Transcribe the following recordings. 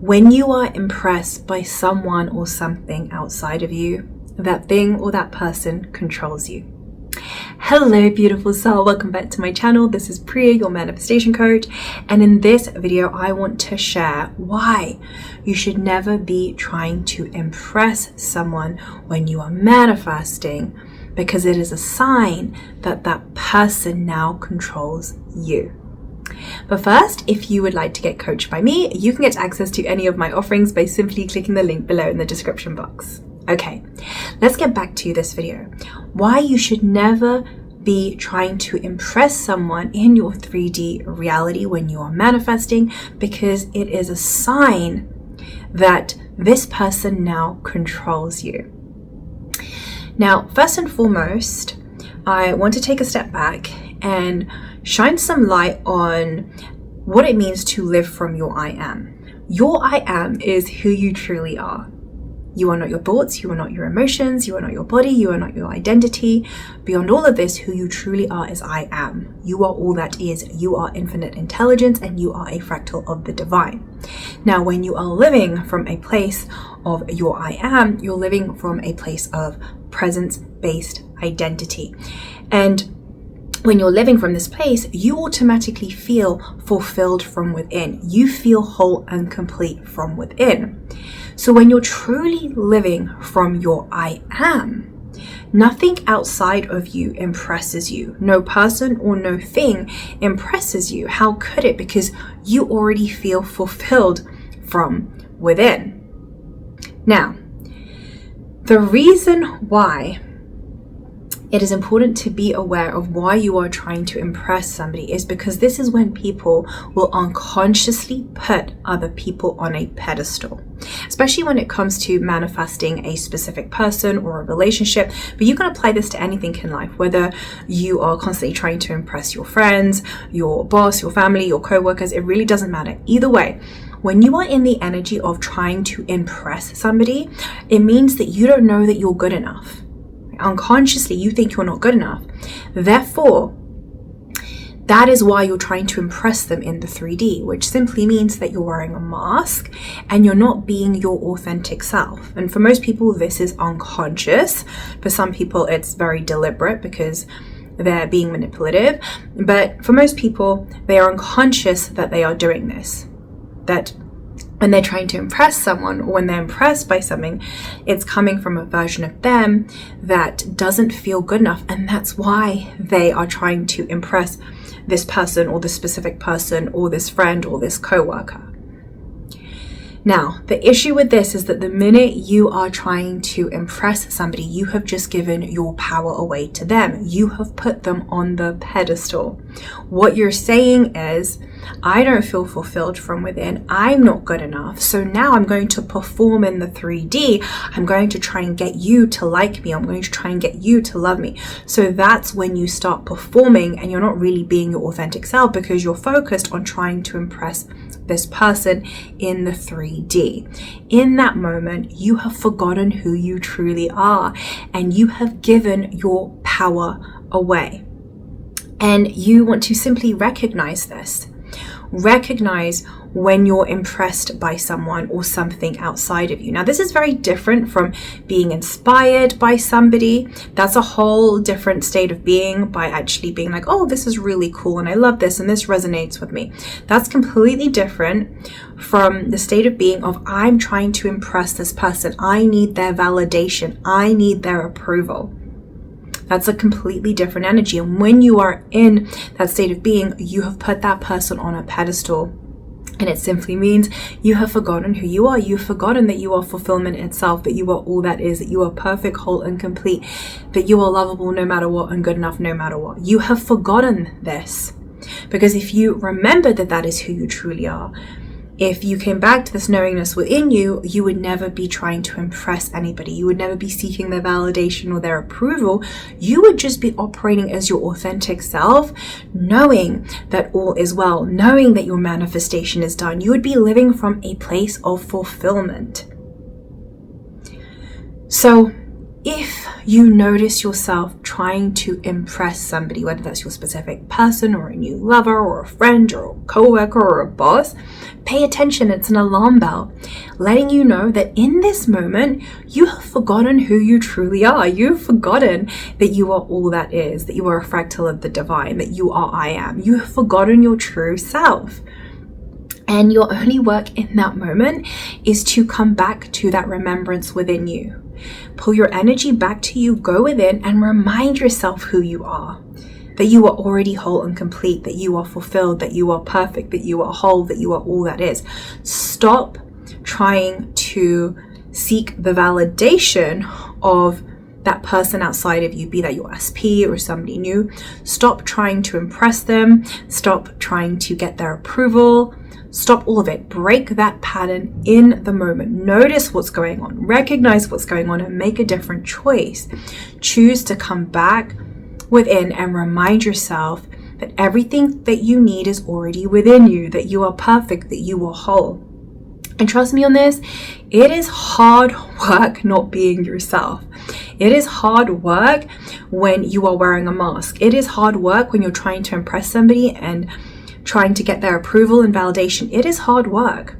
When you are impressed by someone or something outside of you, that thing or that person controls you. Hello beautiful soul, welcome back to my channel. This is Priya, your manifestation coach, and in this video I want to share why you should never be trying to impress someone when you are manifesting, because it is a sign that that person now controls you. But first, if you would like to get coached by me, you can get access to any of my offerings by simply clicking the link below in the description box. Okay, let's get back to this video. Why you should never be trying to impress someone in your 3D reality when you are manifesting, because it is a sign that this person now controls you. Now, first and foremost, I want to take a step back and shine some light on what it means to live from your I am. Your I am is who you truly are. You are not your thoughts, you are not your emotions, you are not your body, you are not your identity. Beyond all of this, who you truly are is I am. You are all that is. You are infinite intelligence and you are a fractal of the divine. Now, when you are living from a place of your I am, you're living from a place of presence-based identity. And when you're living from this place, you automatically feel fulfilled from within. You feel whole and complete from within. So when you're truly living from your I am, nothing outside of you impresses you. No person or no thing impresses you. How could it? Because you already feel fulfilled from within. Now, the reason why it is important to be aware of why you are trying to impress somebody is because this is when people will unconsciously put other people on a pedestal, especially when it comes to manifesting a specific person or a relationship. But you can apply this to anything in life, whether you are constantly trying to impress your friends, your boss, your family, your co-workers. It really doesn't matter. Either way, when you are in the energy of trying to impress somebody, it means that you don't know that you're good enough. Unconsciously, you think you're not good enough. Therefore, that is why you're trying to impress them in the 3D, which simply means that you're wearing a mask and you're not being your authentic self. And for most people, this is unconscious. For some people, it's very deliberate because they're being manipulative. But for most people, they are unconscious that they are doing this. That when they're trying to impress someone, or when they're impressed by something, it's coming from a version of them that doesn't feel good enough. And that's why they are trying to impress this person or this specific person or this friend or this co-worker. Now, the issue with this is that the minute you are trying to impress somebody, you have just given your power away to them. You have put them on the pedestal. What you're saying is, I don't feel fulfilled from within. I'm not good enough. So now I'm going to perform in the 3D. I'm going to try and get you to like me. I'm going to try and get you to love me. So that's when you start performing and you're not really being your authentic self, because you're focused on trying to impress this person in the 3D. In that moment, you have forgotten who you truly are and you have given your power away. And you want to simply recognize this. Recognize when you're impressed by someone or something outside of you. Now, this is very different from being inspired by somebody. That's a whole different state of being, by actually being like, oh, this is really cool and I love this and this resonates with me. That's completely different from the state of being of, I'm trying to impress this person. I need their validation. I need their approval. That's a completely different energy. And when you are in that state of being, you have put that person on a pedestal. And it simply means you have forgotten who you are. You've forgotten that you are fulfillment itself, that you are all that is, that you are perfect, whole, and complete, that you are lovable no matter what and good enough no matter what. You have forgotten this. Because if you remember that that is who you truly are, if you came back to this knowingness within you, you would never be trying to impress anybody. You would never be seeking their validation or their approval. You would just be operating as your authentic self, knowing that all is well, knowing that your manifestation is done. You would be living from a place of fulfillment. So if you notice yourself trying to impress somebody, whether that's your specific person or a new lover or a friend or a co-worker or a boss, pay attention. It's an alarm bell letting you know that in this moment, you have forgotten who you truly are. You've forgotten that you are all that is, that you are a fractal of the divine, that you are I am. You have forgotten your true self. And your only work in that moment is to come back to that remembrance within you. Pull your energy back to you, go within and remind yourself who you are. That you are already whole and complete, that you are fulfilled, that you are perfect, that you are whole, that you are all that is. Stop trying to seek the validation of that person outside of you, be that your SP or somebody new. Stop trying to impress them. Stop trying to get their approval. Stop all of it. Break that pattern in the moment. Notice what's going on. Recognize what's going on and make a different choice. Choose to come back within and remind yourself that everything that you need is already within you, that you are perfect, that you are whole. And trust me on this, it is hard work not being yourself. It is hard work when you are wearing a mask. It is hard work when you're trying to impress somebody and trying to get their approval and validation. It is hard work,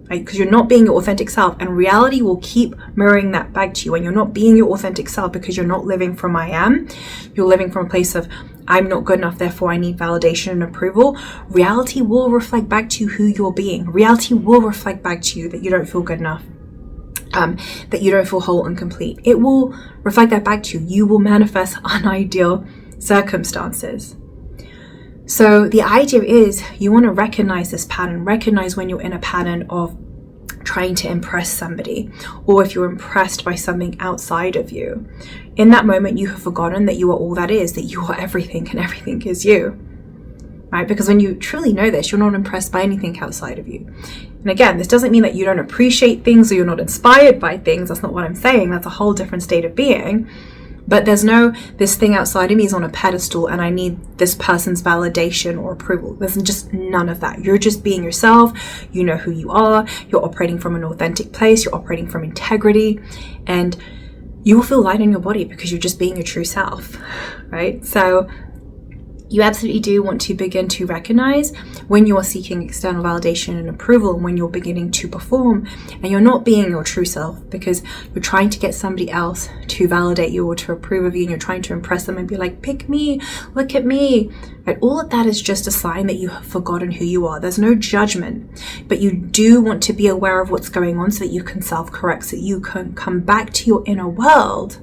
right? Because you're not being your authentic self, and reality will keep mirroring that back to you. When you're not being your authentic self because you're not living from I am, you're living from a place of I'm not good enough, therefore I need validation and approval. Reality will reflect back to you who you're being. Reality will reflect back to you that you don't feel good enough, that you don't feel whole and complete. It will reflect that back to you. You will manifest unideal circumstances. So the idea is you want to recognize this pattern, recognize when you're in a pattern of trying to impress somebody, or if you're impressed by something outside of you. In that moment, you have forgotten that you are all that is, that you are everything and everything is you, right? Because when you truly know this, you're not impressed by anything outside of you. And again, this doesn't mean that you don't appreciate things or you're not inspired by things. That's not what I'm saying. That's a whole different state of being. But there's no, this thing outside of me is on a pedestal and I need this person's validation or approval. There's just none of that. You're just being yourself. You know who you are. You're operating from an authentic place. You're operating from integrity. And you will feel light in your body because you're just being your true self, right? So you absolutely do want to begin to recognize when you are seeking external validation and approval, and when you're beginning to perform and you're not being your true self because you're trying to get somebody else to validate you or to approve of you, and you're trying to impress them and be like, pick me, look at me, right? All of that is just a sign that you have forgotten who you are. There's no judgment, but you do want to be aware of what's going on so that you can self-correct, so that you can come back to your inner world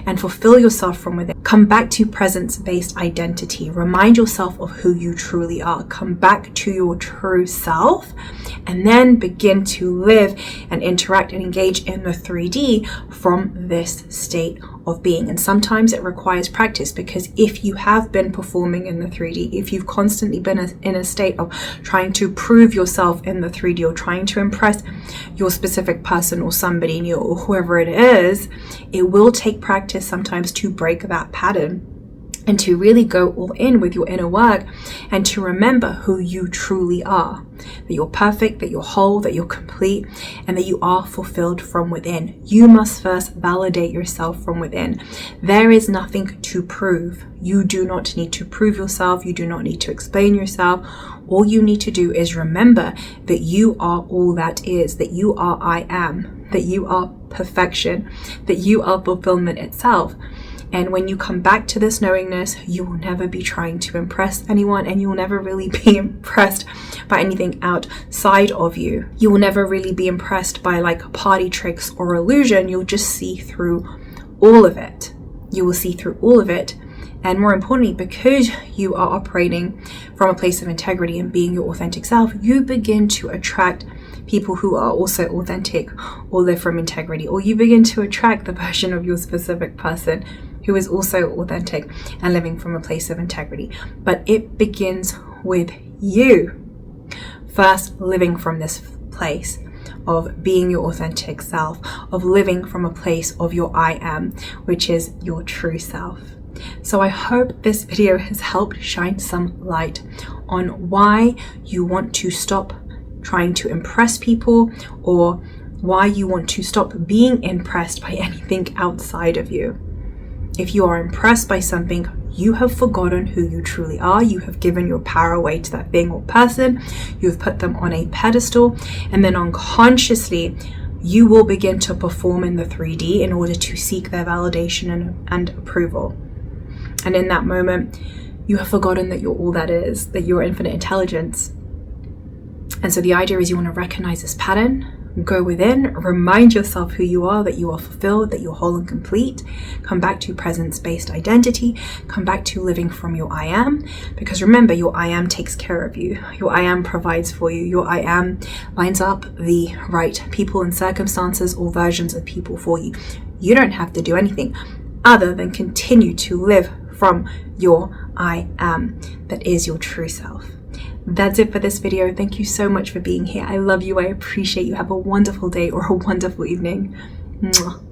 and fulfill yourself from within. Come back to presence-based identity. Remind yourself of who you truly are. Come back to your true self, and then begin to live and interact and engage in the 3D from this state of being. And sometimes it requires practice, because if you have been performing in the 3D, if you've constantly been in a state of trying to prove yourself in the 3D, or trying to impress your specific person or somebody new or whoever it is, it will take practice sometimes to break that pattern and to really go all in with your inner work and to remember who you truly are, that you're perfect, that you're whole, that you're complete, and that you are fulfilled from within. You must first validate yourself from within. There is nothing to prove. You do not need to prove yourself. You do not need to explain yourself. All you need to do is remember that you are all that is, that you are I am, that you are perfection, that you are fulfillment itself. And when you come back to this knowingness, you will never be trying to impress anyone, and you will never really be impressed by anything outside of you. You will never really be impressed by like party tricks or illusion. You'll just see through all of it. You will see through all of it. And more importantly, because you are operating from a place of integrity and being your authentic self, you begin to attract people who are also authentic or live from integrity, or you begin to attract the version of your specific person who is also authentic and living from a place of integrity. But it begins with you first living from this place of being your authentic self, of living from a place of your I am, which is your true self. So I hope this video has helped shine some light on why you want to stop trying to impress people, or why you want to stop being impressed by anything outside of you. If you are impressed by something, you have forgotten who you truly are. You have given your power away to that thing or person. You've put them on a pedestal, and then unconsciously you will begin to perform in the 3D in order to seek their validation and approval. And in that moment, you have forgotten that you're all that is, that you're infinite intelligence. And so the idea is you want to recognize this pattern, go within, remind yourself who you are, that you are fulfilled, that you're whole and complete. Come back to presence-based identity. Come back to living from your I am. Because remember, your I am takes care of you. Your I am provides for you. Your I am lines up the right people and circumstances or versions of people for you. You don't have to do anything other than continue to live from your I am. That is your true self. That's it for this video. Thank you so much for being here. I love you. I appreciate you. Have a wonderful day or a wonderful evening. Mwah.